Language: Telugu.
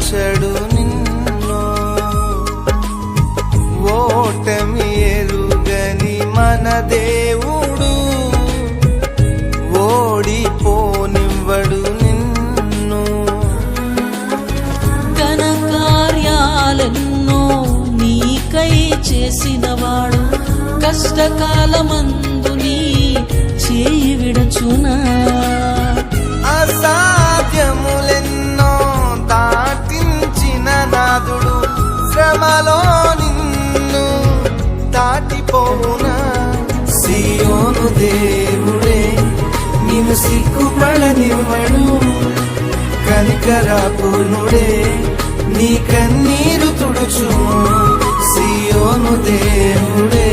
విడనార్చడు నిన్ను. ఓటమి ఎరుగని మన దేవుడు ఓడిపోనివ్వడు నిన్ను. ఘన కార్యాలెన్నో నీకై చేసినవాడు కష్టకాలమందు నీ చేయి విడచునా. అసాధ్యములెన్నో దాటించిన నాదుడు శ్రమలో నిన్ను దాటిపోవునా. సియోను దేవుడే నిన్ను సిగ్గుపడనివ్వడు, కనికరాపూర్ణుడే నీ కన్నీరు తుడుచు. సియోను దేవుడే